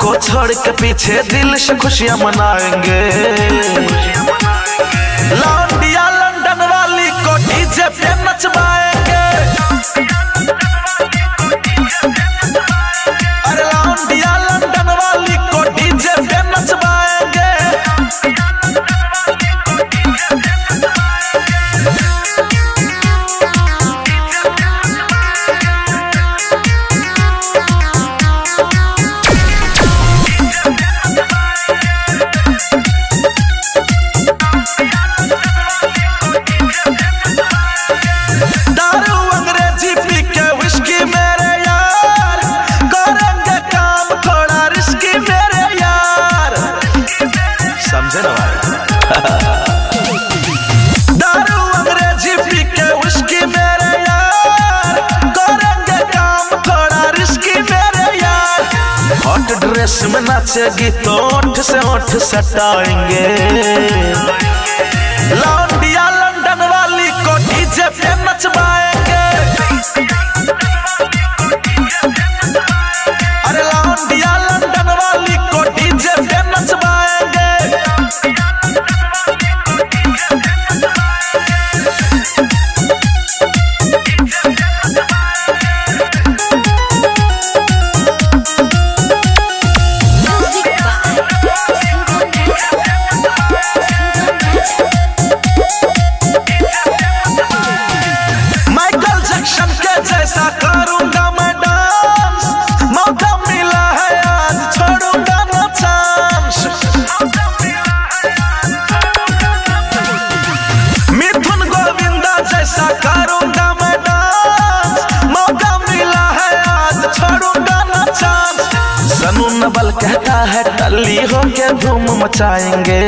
को छोड़ के पीछे दिल से खुशियां मनाएंगे। लौंडिया लंदन वाली को डीजे पे नचवाएंगे। अरे लौंडिया लंदन वाली को डीजे पे नचवाएंगे। दारू अंग्रेजी पी के विस्की मेरे यार, करेंगे काम थोड़ा रिस्की मेरे यार, समझे ना भाई। दारू अंग्रेजी पी के विस्की मेरे यार, करेंगे काम थोड़ा रिस्की मेरे यार। हॉट ड्रेस में नाचेगी तो ओठ से ओठ सटाएंगे। लौंडिया लंदन वाली को डीजे पे नचवाएंगे। अरे लौंडिया लंदन वाली को डीजे पे नचवाएंगे। माइकल जैक्सन के जैसा करूंगा मैं डांस, मौका मिला है आज छोड़ूंगा ना चांस। मिथुन गोविंदा जैसा करूंगा मैं डांस, मौका मिला है आज छोड़ूंगा ना चांस। सनू नवल कहता है टल्ली होके धूम मचाएंगे।